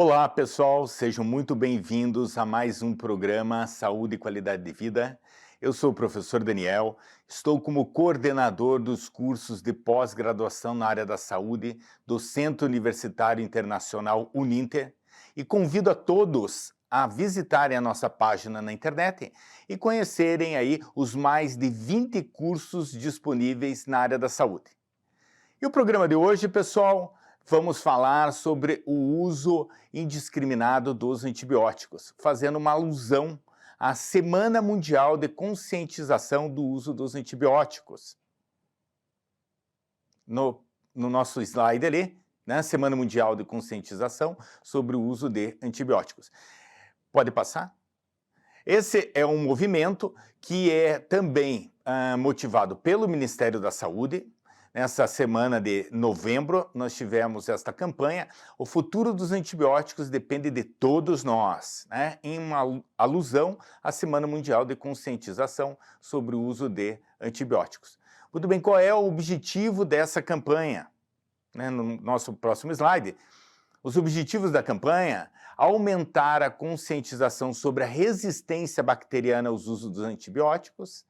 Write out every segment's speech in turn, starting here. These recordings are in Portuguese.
Olá, pessoal, sejam muito bem-vindos a mais um programa Saúde e Qualidade de Vida. Eu sou o professor Daniel, estou como coordenador dos cursos de pós-graduação na área da saúde do Centro Universitário Internacional Uninter e convido a todos a visitarem a nossa página na internet e conhecerem aí os mais de 20 cursos disponíveis na área da saúde. E o programa de hoje, pessoal, vamos falar sobre o uso indiscriminado dos antibióticos, fazendo uma alusão à Semana Mundial de Conscientização do Uso dos Antibióticos. No nosso slide ali, né, Semana Mundial de Conscientização sobre o uso de antibióticos. Pode passar? Esse é um movimento que é também motivado pelo Ministério da Saúde. Nessa semana de novembro, nós tivemos esta campanha, O Futuro dos Antibióticos Depende de Todos Nós, né? Em uma alusão à Semana Mundial de Conscientização sobre o uso de antibióticos. Muito bem, qual é o objetivo dessa campanha? Né, no nosso próximo slide, os objetivos da campanha: aumentar a conscientização sobre a resistência bacteriana aos usos dos antibióticos,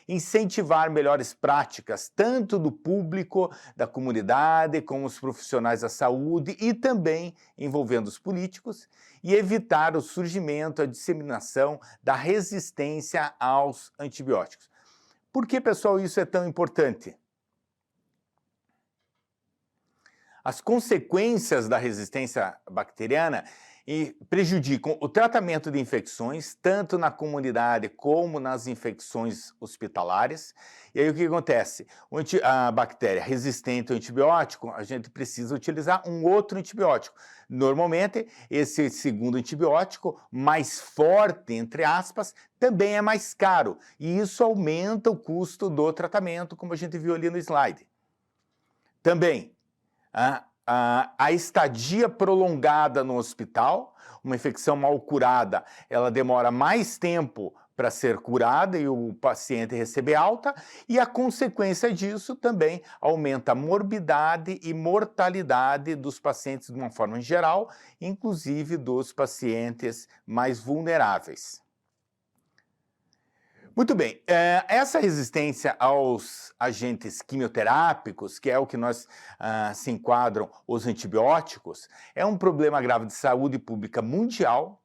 incentivar melhores práticas, tanto do público, da comunidade, como os profissionais da saúde e também envolvendo os políticos, e evitar o surgimento, a disseminação da resistência aos antibióticos. Por que, pessoal, isso é tão importante? As consequências da resistência bacteriana prejudicam o tratamento de infecções, tanto na comunidade como nas infecções hospitalares. E aí o que acontece? A bactéria resistente ao antibiótico, a gente precisa utilizar um outro antibiótico. Normalmente, esse segundo antibiótico, mais forte, entre aspas, também é mais caro. E isso aumenta o custo do tratamento, como a gente viu ali no slide. Também, a estadia prolongada no hospital, uma infecção mal curada, ela demora mais tempo para ser curada e o paciente receber alta, e a consequência disso também aumenta a morbidade e mortalidade dos pacientes de uma forma geral, inclusive dos pacientes mais vulneráveis. Muito bem, essa resistência aos agentes quimioterápicos, que é o que nós se enquadram os antibióticos, é um problema grave de saúde pública mundial.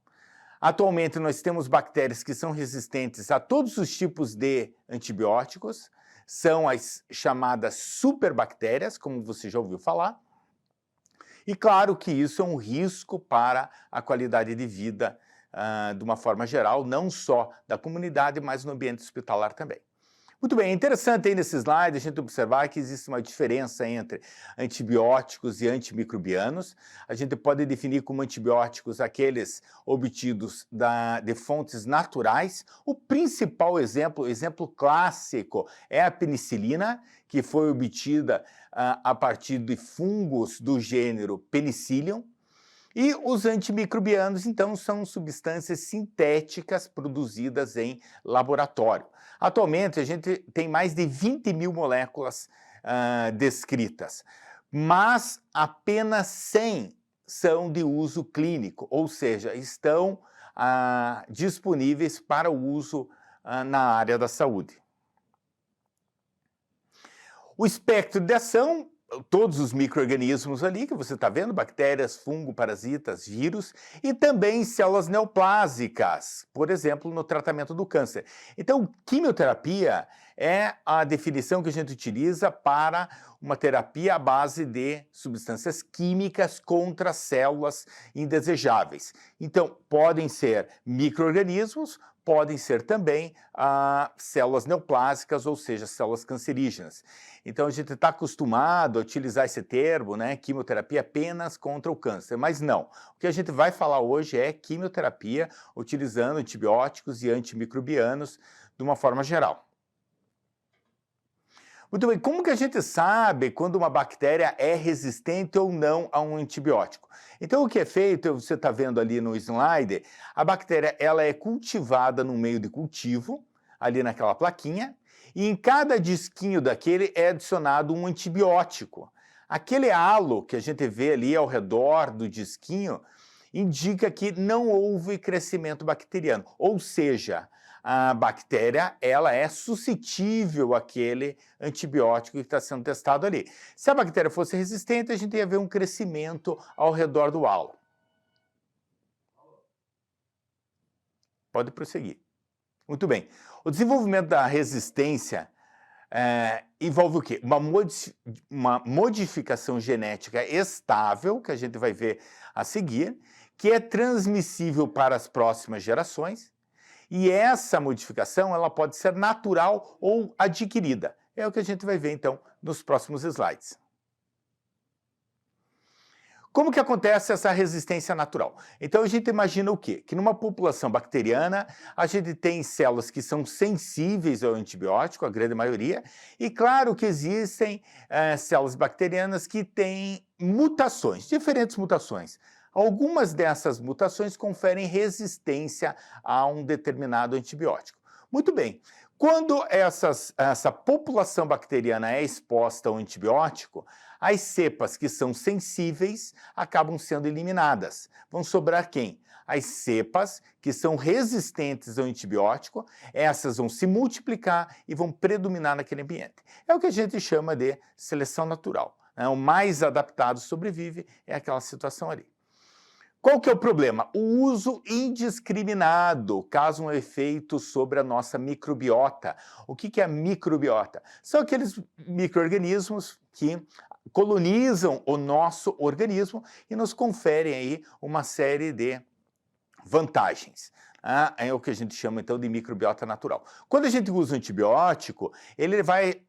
Atualmente nós temos bactérias que são resistentes a todos os tipos de antibióticos, são as chamadas superbactérias, como você já ouviu falar. E claro que isso é um risco para a qualidade de vida de uma forma geral, não só da comunidade, mas no ambiente hospitalar também. Muito bem, é interessante aí nesse slide a gente observar que existe uma diferença entre antibióticos e antimicrobianos. A gente pode definir como antibióticos aqueles obtidos de fontes naturais. O principal exemplo, exemplo clássico, é a penicilina, que foi obtida a partir de fungos do gênero Penicillium. E os antimicrobianos, então, são substâncias sintéticas produzidas em laboratório. Atualmente, a gente tem mais de 20 mil moléculas descritas, mas apenas 100 são de uso clínico, ou seja, estão disponíveis para o uso na área da saúde. O espectro de ação: todos os micro-organismos ali que você está vendo, bactérias, fungo, parasitas, vírus, e também células neoplásicas, por exemplo, no tratamento do câncer. Então, quimioterapia é a definição que a gente utiliza para uma terapia à base de substâncias químicas contra células indesejáveis. Então, podem ser micro-organismos, podem ser também células neoplásicas, ou seja, células cancerígenas. Então a gente está acostumado a utilizar esse termo, né, quimioterapia apenas contra o câncer, mas não. O que a gente vai falar hoje é quimioterapia utilizando antibióticos e antimicrobianos de uma forma geral. Muito bem, como que a gente sabe quando uma bactéria é resistente ou não a um antibiótico? Então o que é feito, você está vendo ali no slide, a bactéria ela é cultivada no meio de cultivo, ali naquela plaquinha, e em cada disquinho daquele é adicionado um antibiótico. Aquele halo que a gente vê ali ao redor do disquinho, indica que não houve crescimento bacteriano, ou seja, a bactéria ela é suscetível àquele antibiótico que está sendo testado ali. Se a bactéria fosse resistente, a gente ia ver um crescimento ao redor do halo. Pode prosseguir. Muito bem. O desenvolvimento da resistência envolve o quê? Uma modificação genética estável, que a gente vai ver a seguir, que é transmissível para as próximas gerações, e essa modificação ela pode ser natural ou adquirida. É o que a gente vai ver, então, nos próximos slides. Como que acontece essa resistência natural? Então a gente imagina o quê? Que numa população bacteriana a gente tem células que são sensíveis ao antibiótico, a grande maioria, e claro que existem células bacterianas que têm mutações, diferentes mutações. Algumas dessas mutações conferem resistência a um determinado antibiótico. Muito bem. Quando essa população bacteriana é exposta ao antibiótico, as cepas que são sensíveis acabam sendo eliminadas. Vão sobrar quem? As cepas que são resistentes ao antibiótico, essas vão se multiplicar e vão predominar naquele ambiente. É o que a gente chama de seleção natural. O mais adaptado sobrevive, é aquela situação ali. Qual que é o problema? O uso indiscriminado causa um efeito sobre a nossa microbiota. O que é a microbiota? São aqueles micro-organismos que colonizam o nosso organismo e nos conferem aí uma série de vantagens. É o que a gente chama então de microbiota natural. Quando a gente usa um antibiótico, ele vai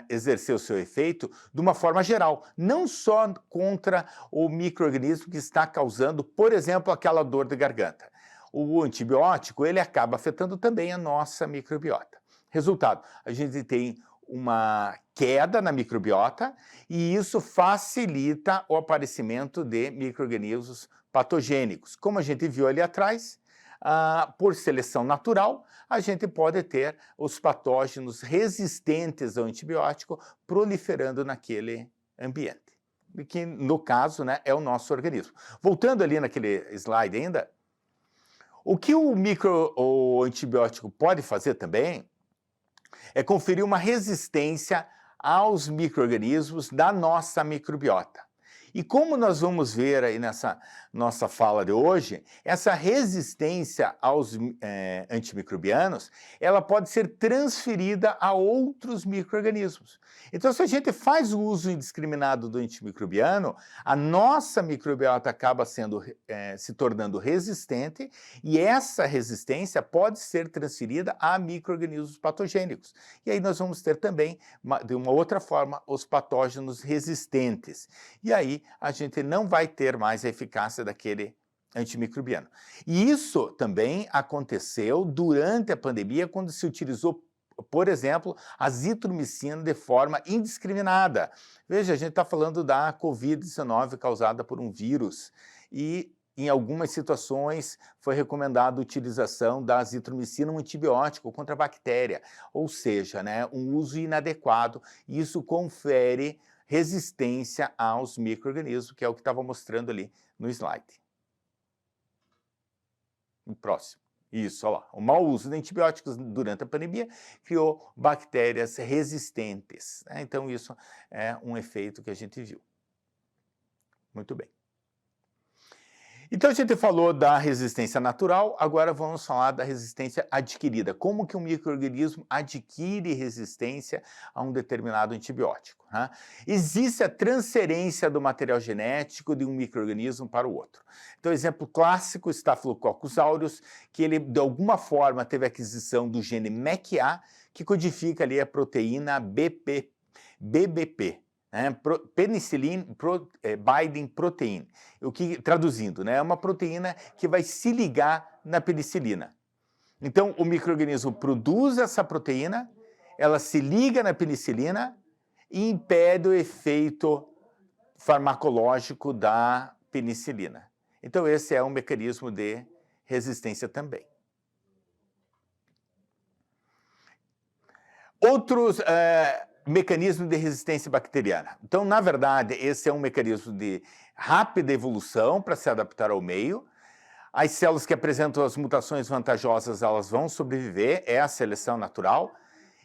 exercer o seu efeito de uma forma geral, não só contra o micro-organismo que está causando, por exemplo, aquela dor de garganta. O antibiótico ele acaba afetando também a nossa microbiota. Resultado, a gente tem uma queda na microbiota e isso facilita o aparecimento de micro-organismos patogênicos. Como a gente viu ali atrás, por seleção natural, a gente pode ter os patógenos resistentes ao antibiótico proliferando naquele ambiente, que no caso é o nosso organismo. Voltando ali naquele slide ainda, o que o antibiótico pode fazer também é conferir uma resistência aos micro-organismos da nossa microbiota. E como nós vamos ver aí nessa nossa fala de hoje, essa resistência aos antimicrobianos, ela pode ser transferida a outros micro-organismos. Então, se a gente faz o uso indiscriminado do antimicrobiano, a nossa microbiota acaba se tornando resistente e essa resistência pode ser transferida a micro-organismos patogênicos. E aí nós vamos ter também, de uma outra forma, os patógenos resistentes. E aí a gente não vai ter mais a eficácia daquele antimicrobiano. E isso também aconteceu durante a pandemia, quando se utilizou, por exemplo, a azitromicina de forma indiscriminada. Veja, a gente está falando da Covid-19 causada por um vírus e em algumas situações foi recomendada a utilização da azitromicina, um antibiótico contra a bactéria, ou seja, um uso inadequado, e isso confere resistência aos micro-organismos, que é o que estava mostrando ali no slide. O próximo. Isso, olha lá. O mau uso de antibióticos durante a pandemia criou bactérias resistentes. Então, isso é um efeito que a gente viu. Muito bem. Então, a gente falou da resistência natural, agora vamos falar da resistência adquirida. Como que um micro-organismo adquire resistência a um determinado antibiótico? Existe a transferência do material genético de um micro-organismo para o outro. Então, exemplo clássico, Staphylococcus aureus, que ele, de alguma forma, teve aquisição do gene MECA, que codifica ali a proteína BBP. Penicillin Binding Protein, o que, traduzindo, é uma proteína que vai se ligar na penicilina. Então, o micro-organismo produz essa proteína, ela se liga na penicilina e impede o efeito farmacológico da penicilina. Então, esse é um mecanismo de resistência também. Outros mecanismo de resistência bacteriana. Então, na verdade, esse é um mecanismo de rápida evolução para se adaptar ao meio, As células que apresentam as mutações vantajosas, elas vão sobreviver, é a seleção natural.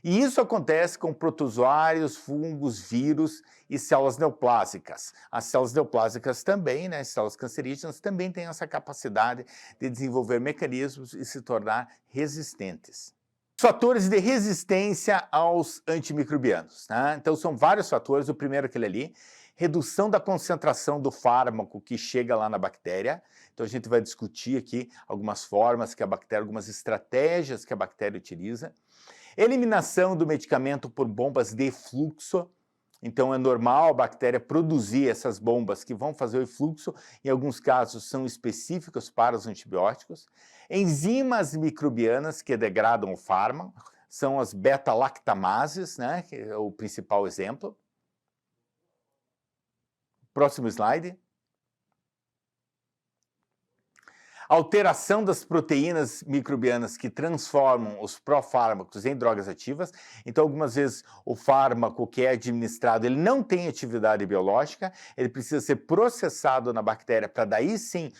E isso acontece com protozoários, fungos, vírus e células neoplásicas. As células neoplásicas também, né, as células cancerígenas, também têm essa capacidade de desenvolver mecanismos e se tornar resistentes. Fatores de resistência aos antimicrobianos, né? Então são vários fatores, o primeiro é aquele ali, redução da concentração do fármaco que chega lá na bactéria. Então a gente vai discutir aqui algumas formas que a bactéria, algumas estratégias que a bactéria utiliza. Eliminação do medicamento por bombas de fluxo. Então é normal a bactéria produzir essas bombas que vão fazer o efluxo, em alguns casos são específicos para os antibióticos. Enzimas microbianas que degradam o fármaco, são as beta-lactamases, né, que é o principal exemplo. Próximo slide. Alteração das proteínas microbianas que transformam os profármacos em drogas ativas. Então, algumas vezes, o fármaco que é administrado, ele não tem atividade biológica, ele precisa ser processado na bactéria para daí sim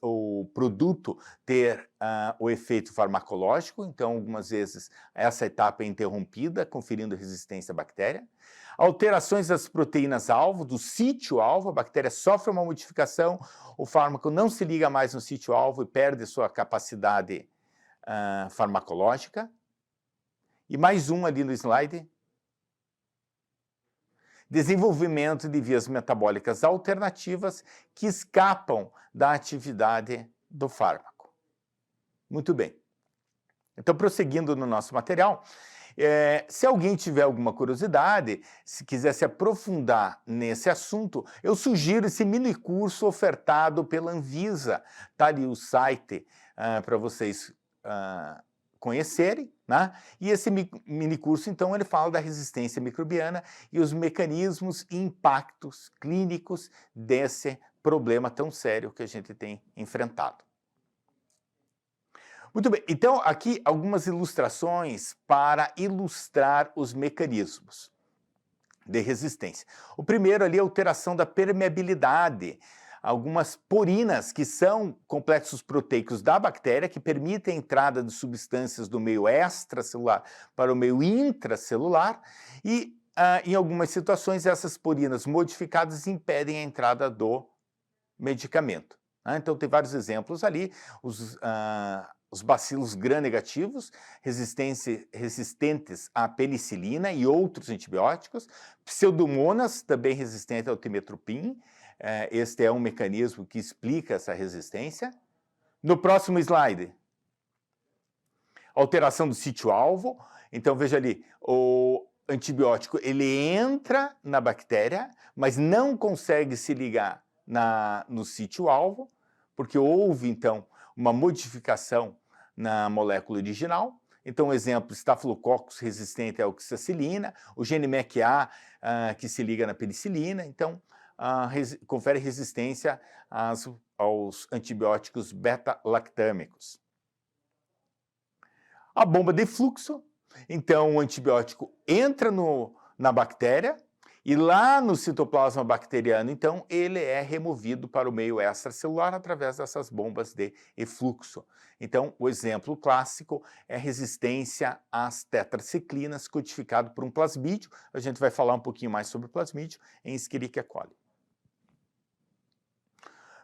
o produto ter o efeito farmacológico. Então, algumas vezes, essa etapa é interrompida, conferindo resistência à bactéria. Alterações das proteínas-alvo, do sítio-alvo, a bactéria sofre uma modificação, o fármaco não se liga mais no sítio-alvo e perde sua capacidade farmacológica. E mais um ali no slide. Desenvolvimento de vias metabólicas alternativas que escapam da atividade do fármaco. Muito bem. Então, prosseguindo no nosso material, se alguém tiver alguma curiosidade, se quiser se aprofundar nesse assunto, eu sugiro esse mini curso ofertado pela Anvisa. Está ali o site para vocês conhecerem, né? E esse mini curso, então, ele fala da resistência microbiana e os mecanismos e impactos clínicos desse problema tão sério que a gente tem enfrentado. Muito bem, então aqui algumas ilustrações para ilustrar os mecanismos de resistência. O primeiro ali é a alteração da permeabilidade. Algumas porinas, que são complexos proteicos da bactéria, que permitem a entrada de substâncias do meio extracelular para o meio intracelular, e em algumas situações essas porinas modificadas impedem a entrada do medicamento. Então tem vários exemplos ali, os bacilos gram-negativos, resistentes à penicilina e outros antibióticos, pseudomonas, também resistente ao timetropim, este é um mecanismo que explica essa resistência. No próximo slide, alteração do sítio-alvo, então veja ali, o antibiótico ele entra na bactéria, mas não consegue se ligar no sítio-alvo, porque houve então uma modificação na molécula original. Então, exemplo, Staphylococcus resistente à oxacilina, o gene MEC-A que se liga na penicilina, então confere resistência aos antibióticos beta-lactâmicos. A bomba de fluxo, então o antibiótico entra na bactéria, e lá no citoplasma bacteriano, então, ele é removido para o meio extracelular através dessas bombas de efluxo. Então, o exemplo clássico é resistência às tetraciclinas, codificado por um plasmídio. A gente vai falar um pouquinho mais sobre o plasmídio em Escherichia coli.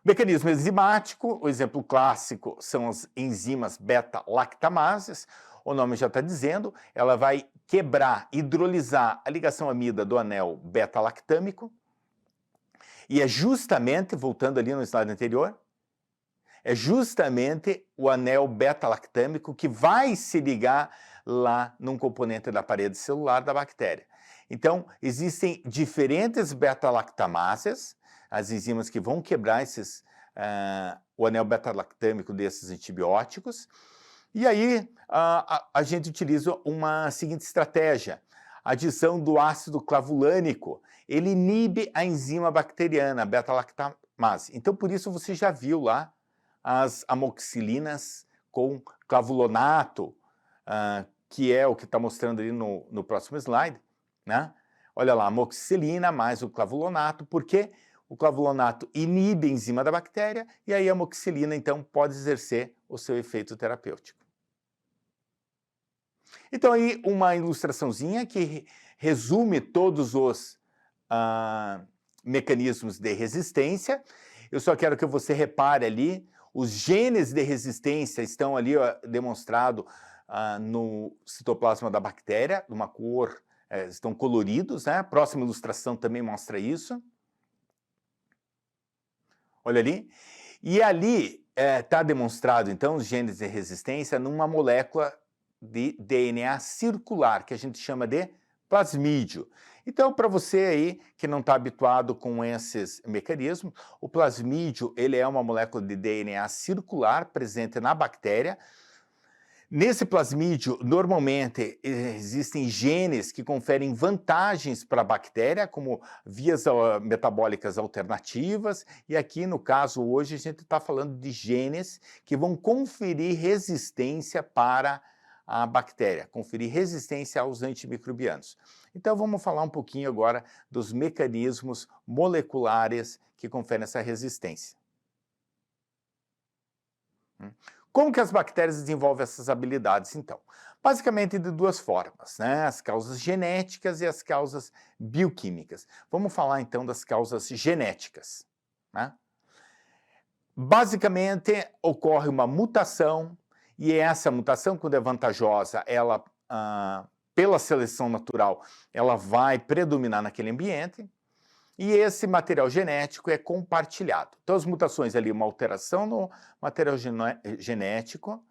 Mecanismo enzimático, o exemplo clássico são as enzimas beta-lactamases. O nome já está dizendo, ela vai quebrar, hidrolisar a ligação amida do anel beta-lactâmico. E é justamente, voltando ali no slide anterior, é justamente o anel beta-lactâmico que vai se ligar lá num componente da parede celular da bactéria. Então, existem diferentes beta-lactamases, as enzimas que vão quebrar o anel beta-lactâmico desses antibióticos. E aí, a gente utiliza uma seguinte estratégia. A adição do ácido clavulânico, ele inibe a enzima bacteriana, a beta-lactamase. Então, por isso, você já viu lá as amoxicilinas com clavulonato, que é o que está mostrando ali no próximo slide, né? Olha lá, amoxicilina mais o clavulonato, porque O clavulonato inibe a enzima da bactéria e aí a amoxicilina, então, pode exercer o seu efeito terapêutico. Então, aí uma ilustraçãozinha que resume todos os mecanismos de resistência. Eu só quero que você repare ali, os genes de resistência estão ali demonstrados no citoplasma da bactéria, numa cor, estão coloridos, né? A próxima ilustração também mostra isso. Olha ali. E ali está demonstrado, então, os genes de resistência numa molécula de DNA circular, que a gente chama de plasmídio. Então, para você aí que não está habituado com esses mecanismos, o plasmídio ele é uma molécula de DNA circular presente na bactéria. Nesse plasmídio, normalmente, existem genes que conferem vantagens para a bactéria, como vias metabólicas alternativas, e aqui, no caso, hoje, a gente está falando de genes que vão conferir resistência para a bactéria, conferir resistência aos antimicrobianos. Então, vamos falar um pouquinho agora dos mecanismos moleculares que conferem essa resistência. Como que as bactérias desenvolvem essas habilidades, então? Basicamente de duas formas, né? As causas genéticas e as causas bioquímicas. Vamos falar, então, das causas genéticas, né? Basicamente, ocorre uma mutação, e essa mutação, quando é vantajosa, ela, pela seleção natural, ela vai predominar naquele ambiente, e esse material genético é compartilhado. Então, as mutações ali, uma alteração no material genético,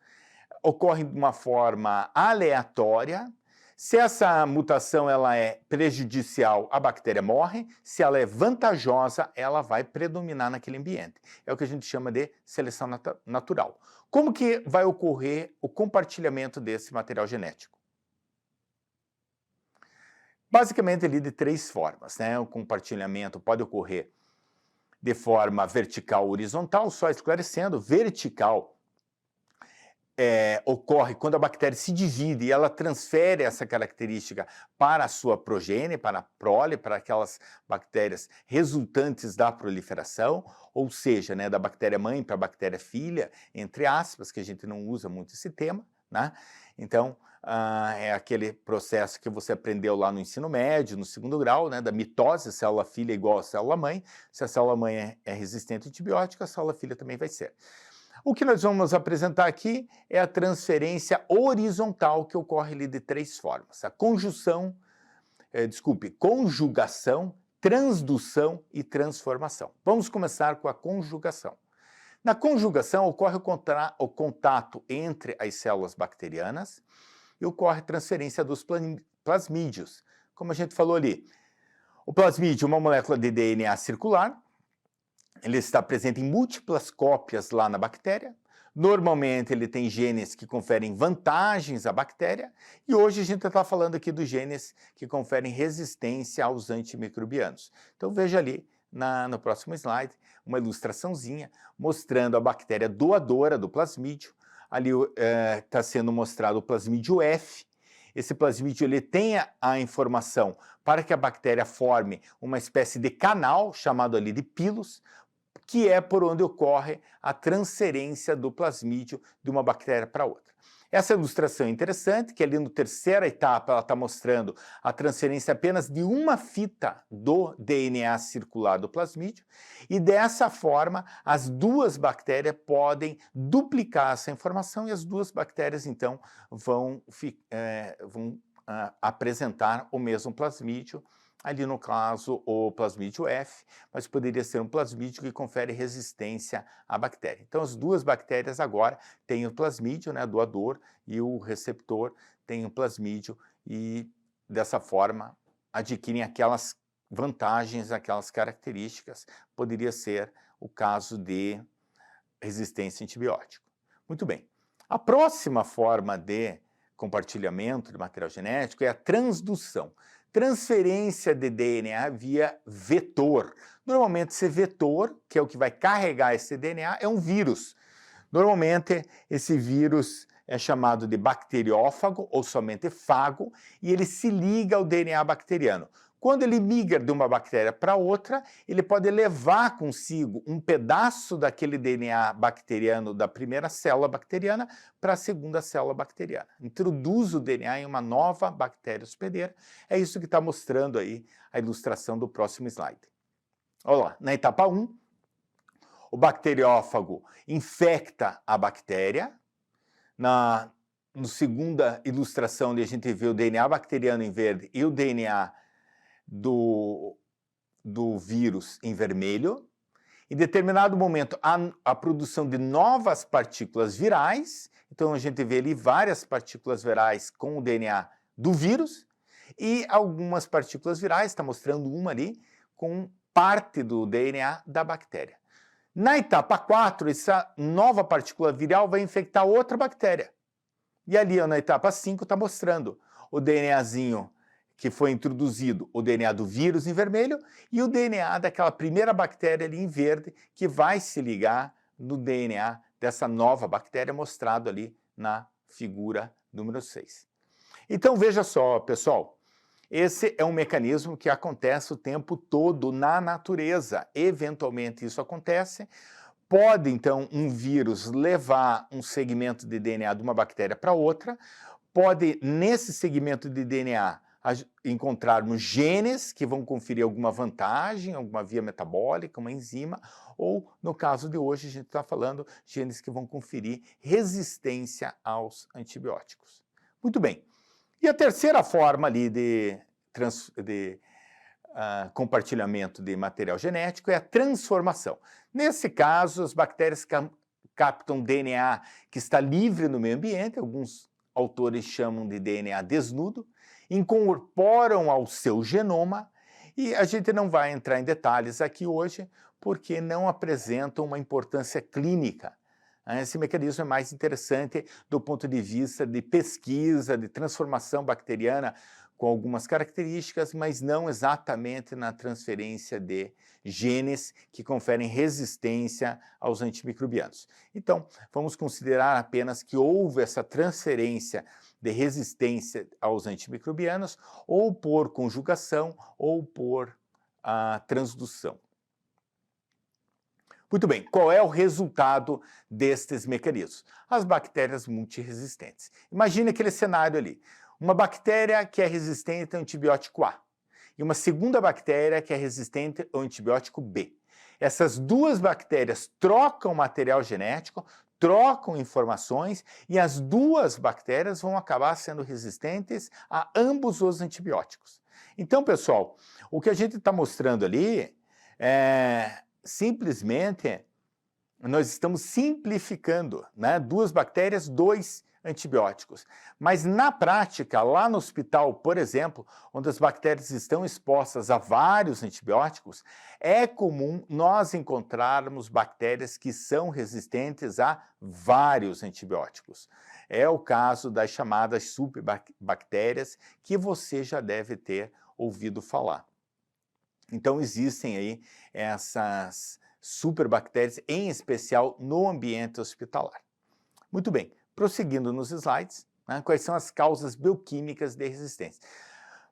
ocorre de uma forma aleatória. Se essa mutação ela é prejudicial, a bactéria morre. Se ela é vantajosa, ela vai predominar naquele ambiente. É o que a gente chama de seleção natural. Como que vai ocorrer o compartilhamento desse material genético? Basicamente, ali de três formas, né? O compartilhamento pode ocorrer de forma vertical ou horizontal, só esclarecendo, vertical ocorre quando a bactéria se divide e ela transfere essa característica para a sua progênie, para a prole, para aquelas bactérias resultantes da proliferação, ou seja, né, da bactéria mãe para a bactéria filha, entre aspas, que a gente não usa muito esse tema, né? Então, é aquele processo que você aprendeu lá no ensino médio, no segundo grau, né, da mitose, célula filha igual a célula mãe. Se a célula mãe é resistente a antibiótico, a célula filha também vai ser. O que nós vamos apresentar aqui é a transferência horizontal, que ocorre ali de três formas. A conjugação, transdução e transformação. Vamos começar com a conjugação. Na conjugação, ocorre o contato entre as células bacterianas e ocorre transferência dos plasmídios. Como a gente falou ali, o plasmídio é uma molécula de DNA circular, ele está presente em múltiplas cópias lá na bactéria. Normalmente ele tem genes que conferem vantagens à bactéria, e hoje a gente está falando aqui dos genes que conferem resistência aos antimicrobianos. Então veja ali no próximo slide uma ilustraçãozinha mostrando a bactéria doadora do plasmídio. Ali está sendo mostrado o plasmídio F. Esse plasmídio ele tem a informação para que a bactéria forme uma espécie de canal chamado ali de pilus, que é por onde ocorre a transferência do plasmídio de uma bactéria para outra. Essa ilustração é interessante, que ali na terceira etapa ela está mostrando a transferência apenas de uma fita do DNA circular do plasmídio, e dessa forma as duas bactérias podem duplicar essa informação e as duas bactérias então vão apresentar o mesmo plasmídio. Ali no caso o plasmídio F, mas poderia ser um plasmídio que confere resistência à bactéria. Então as duas bactérias agora têm o plasmídio, né, doador, e o receptor tem o plasmídio, e dessa forma adquirem aquelas vantagens, aquelas características. Poderia ser o caso de resistência a antibiótico. Muito bem. A próxima forma de compartilhamento de material genético é a transdução. Transferência de DNA via vetor. Normalmente esse vetor, que é o que vai carregar esse DNA, é um vírus. Normalmente esse vírus é chamado de bacteriófago ou somente fago, e ele se liga ao DNA bacteriano. Quando ele migra de uma bactéria para outra, ele pode levar consigo um pedaço daquele DNA bacteriano da primeira célula bacteriana para a segunda célula bacteriana. Introduz o DNA em uma nova bactéria hospedeira. É isso que está mostrando aí a ilustração do próximo slide. Olha lá, na etapa 1, o bacteriófago infecta a bactéria. Na segunda ilustração, a gente vê o DNA bacteriano em verde e o DNA do vírus em vermelho. Em determinado momento, há a produção de novas partículas virais. Então, a gente vê ali várias partículas virais com o DNA do vírus e algumas partículas virais, está mostrando uma ali, com parte do DNA da bactéria. Na etapa 4, essa nova partícula viral vai infectar outra bactéria. E ali, ó, na etapa 5, está mostrando o DNAzinho que foi introduzido, o DNA do vírus em vermelho e o DNA daquela primeira bactéria ali em verde, que vai se ligar no DNA dessa nova bactéria, mostrado ali na figura número 6. Então, veja só, pessoal, esse é um mecanismo que acontece o tempo todo na natureza. Eventualmente isso acontece. Pode, então, um vírus levar um segmento de DNA de uma bactéria para outra. Pode, nesse segmento de DNA, encontrarmos genes que vão conferir alguma vantagem, alguma via metabólica, uma enzima, ou, no caso de hoje, a gente está falando genes que vão conferir resistência aos antibióticos. Muito bem. E a terceira forma ali de compartilhamento de material genético é a transformação. Nesse caso, as bactérias captam DNA que está livre no meio ambiente, alguns autores chamam de DNA desnudo, incorporam ao seu genoma, e a gente não vai entrar em detalhes aqui hoje, porque não apresentam uma importância clínica. Esse mecanismo é mais interessante do ponto de vista de pesquisa, de transformação bacteriana, com algumas características, mas não exatamente na transferência de genes que conferem resistência aos antimicrobianos. Então, vamos considerar apenas que houve essa transferência de resistência aos antimicrobianos, ou por conjugação, ou por transdução. Muito bem, qual é o resultado destes mecanismos? As bactérias multiresistentes. Imagine aquele cenário ali. Uma bactéria que é resistente ao antibiótico A e uma segunda bactéria que é resistente ao antibiótico B. Essas duas bactérias trocam material genético, trocam informações e as duas bactérias vão acabar sendo resistentes a ambos os antibióticos. Então, pessoal, o que a gente está mostrando ali é simplesmente nós estamos simplificando, né? Duas bactérias, dois antibióticos. Mas na prática, lá no hospital, por exemplo, onde as bactérias estão expostas a vários antibióticos, é comum nós encontrarmos bactérias que são resistentes a vários antibióticos. É o caso das chamadas superbactérias, que você já deve ter ouvido falar. Então existem aí essas superbactérias, em especial no ambiente hospitalar. Muito bem, prosseguindo nos slides, né, quais são as causas bioquímicas de resistência?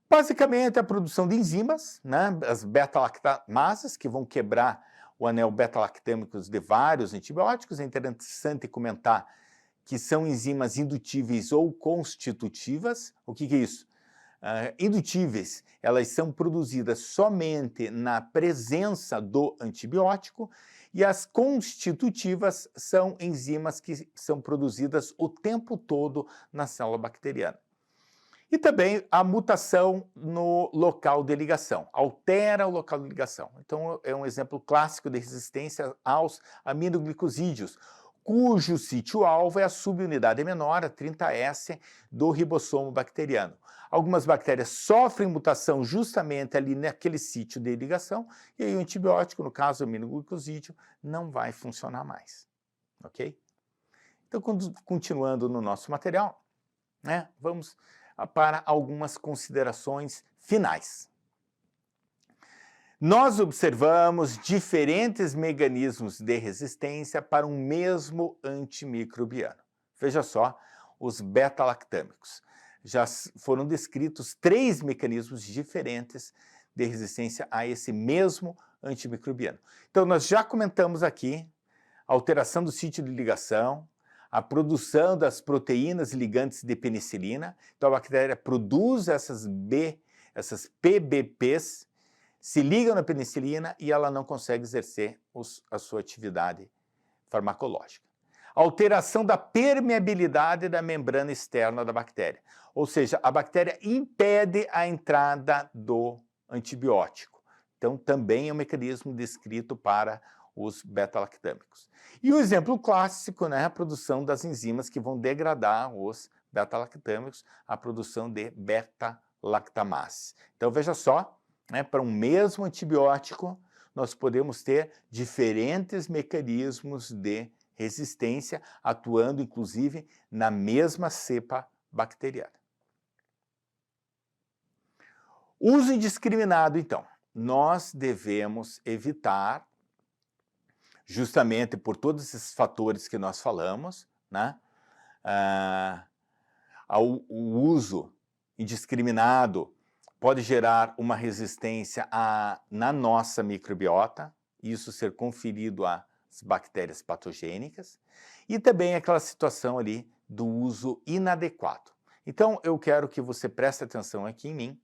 Basicamente, a produção de enzimas, né, as beta-lactamases, que vão quebrar o anel beta-lactâmico de vários antibióticos. É interessante comentar que são enzimas indutíveis ou constitutivas. O que é isso? Indutíveis, elas são produzidas somente na presença do antibiótico, e as constitutivas são enzimas que são produzidas o tempo todo na célula bacteriana. E também a mutação no local de ligação, altera o local de ligação. Então, é um exemplo clássico de resistência aos aminoglicosídeos, cujo sítio-alvo é a subunidade menor, a 30S, do ribossomo bacteriano. Algumas bactérias sofrem mutação justamente ali naquele sítio de ligação, e aí o antibiótico, no caso o aminoglicosídeo, não vai funcionar mais, ok? Então, continuando no nosso material, né, vamos para algumas considerações finais. Nós observamos diferentes mecanismos de resistência para um mesmo antimicrobiano. Veja só, os beta-lactâmicos. Já foram descritos 3 mecanismos diferentes de resistência a esse mesmo antimicrobiano. Então, nós já comentamos aqui a alteração do sítio de ligação, a produção das proteínas ligantes de penicilina. Então, a bactéria produz essas PBPs, se ligam na penicilina e ela não consegue exercer a sua atividade farmacológica. Alteração da permeabilidade da membrana externa da bactéria, ou seja, a bactéria impede a entrada do antibiótico. Então, também é um mecanismo descrito para os beta-lactâmicos. E o exemplo clássico, né, a produção das enzimas que vão degradar os beta-lactâmicos, a produção de beta-lactamase. Então, veja só, né, para um mesmo antibiótico, nós podemos ter diferentes mecanismos de resistência, atuando inclusive na mesma cepa bacteriana. Uso indiscriminado, então. Nós devemos evitar, justamente por todos esses fatores que nós falamos, né, o uso indiscriminado pode gerar uma resistência na nossa microbiota, isso ser conferido às bactérias patogênicas, e também aquela situação ali do uso inadequado. Então, eu quero que você preste atenção aqui em mim,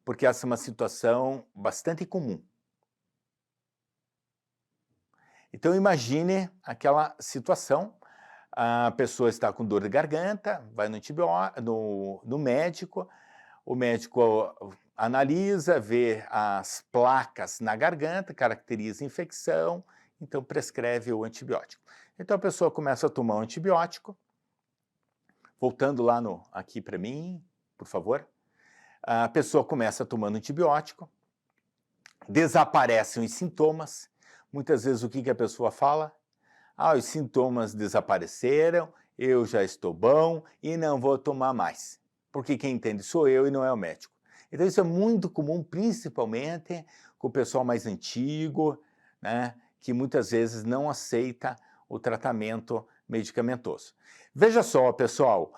porque essa é uma situação bastante comum. Então, imagine aquela situação, a pessoa está com dor de garganta, vai no médico, o médico analisa, vê as placas na garganta, caracteriza a infecção, então prescreve o antibiótico. Então a pessoa começa a tomar o antibiótico, voltando lá aqui para mim, por favor. A pessoa começa tomando antibiótico, desaparecem os sintomas. Muitas vezes o que a pessoa fala? Os sintomas desapareceram, eu já estou bom e não vou tomar mais. Porque quem entende sou eu e não é o médico. Então isso é muito comum, principalmente com o pessoal mais antigo, né, que muitas vezes não aceita o tratamento medicamentoso. Veja só, pessoal,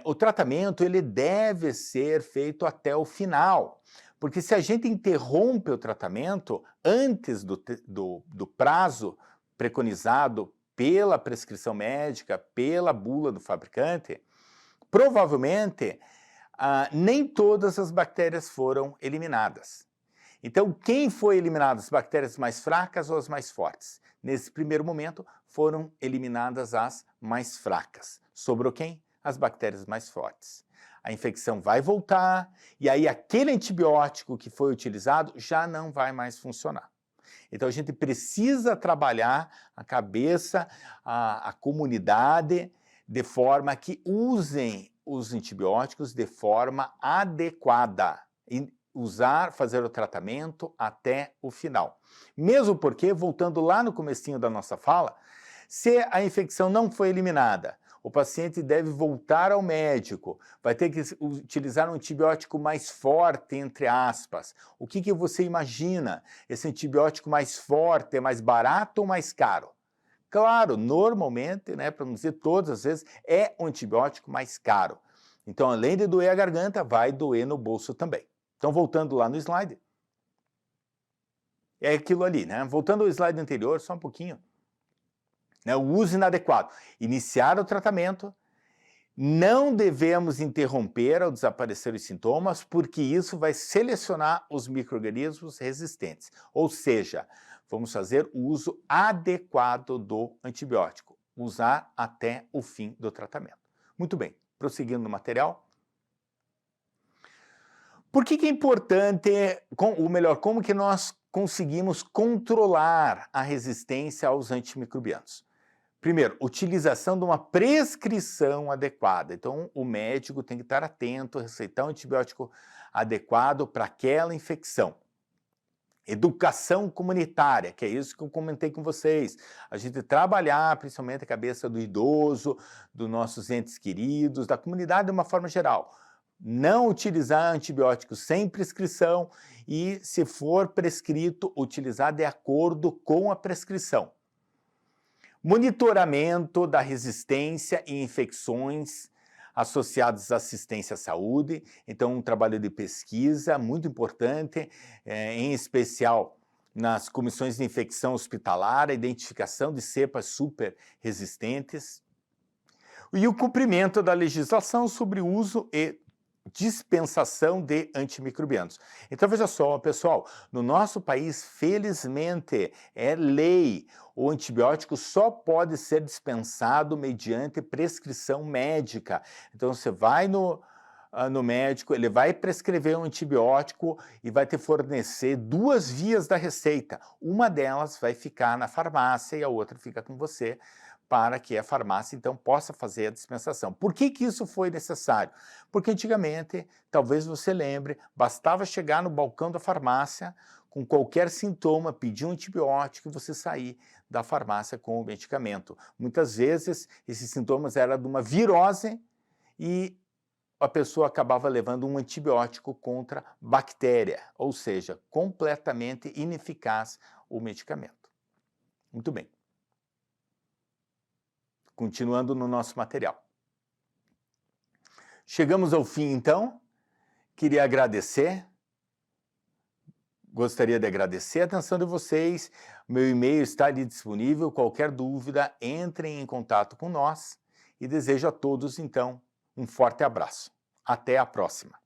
o tratamento ele deve ser feito até o final, porque se a gente interrompe o tratamento antes do prazo preconizado pela prescrição médica, pela bula do fabricante, provavelmente nem todas as bactérias foram eliminadas. Então, quem foi eliminado? As bactérias mais fracas ou as mais fortes? Nesse primeiro momento, foram eliminadas as mais fracas. Sobrou quem? As bactérias mais fortes. A infecção vai voltar e aí aquele antibiótico que foi utilizado já não vai mais funcionar. Então, a gente precisa trabalhar a cabeça, a comunidade, de forma que usem os antibióticos de forma adequada. E fazer o tratamento até o final. Mesmo porque, voltando lá no comecinho da nossa fala, se a infecção não foi eliminada, o paciente deve voltar ao médico, vai ter que utilizar um antibiótico mais forte, entre aspas. O que você imagina? Esse antibiótico mais forte é mais barato ou mais caro? Claro, normalmente, né, para não dizer todas as vezes, é um antibiótico mais caro. Então, além de doer a garganta, vai doer no bolso também. Então, voltando lá no slide, é aquilo ali, né? Voltando ao slide anterior, só um pouquinho. O uso inadequado. Iniciar o tratamento, não devemos interromper ao desaparecer os sintomas, porque isso vai selecionar os micro-organismos resistentes. Ou seja, vamos fazer o uso adequado do antibiótico, usar até o fim do tratamento. Muito bem, prosseguindo no material. Por que é importante, como que nós conseguimos controlar a resistência aos antimicrobianos? Primeiro, utilização de uma prescrição adequada. Então, o médico tem que estar atento, receitar um antibiótico adequado para aquela infecção. Educação comunitária, que é isso que eu comentei com vocês. A gente trabalhar principalmente a cabeça do idoso, dos nossos entes queridos, da comunidade de uma forma geral. Não utilizar antibióticos sem prescrição e, se for prescrito, utilizar de acordo com a prescrição. Monitoramento da resistência e infecções associados à assistência à saúde, então um trabalho de pesquisa muito importante, em especial nas comissões de infecção hospitalar, a identificação de cepas super resistentes, e o cumprimento da legislação sobre o uso e dispensação de antimicrobianos. Então veja só, pessoal, no nosso país, felizmente, é lei, o antibiótico só pode ser dispensado mediante prescrição médica. Então você vai no médico, ele vai prescrever um antibiótico e vai te fornecer 2 vias da receita. Uma delas vai ficar na farmácia e a outra fica com você, para que a farmácia, então, possa fazer a dispensação. Por que que isso foi necessário? Porque antigamente, talvez você lembre, bastava chegar no balcão da farmácia com qualquer sintoma, pedir um antibiótico e você sair da farmácia com o medicamento. Muitas vezes, esses sintomas eram de uma virose e a pessoa acabava levando um antibiótico contra bactéria, ou seja, completamente ineficaz o medicamento. Muito bem. Continuando no nosso material. Chegamos ao fim, então. Queria agradecer. Gostaria de agradecer a atenção de vocês. Meu e-mail está ali disponível. Qualquer dúvida, entrem em contato com nós. E desejo a todos, então, um forte abraço. Até a próxima.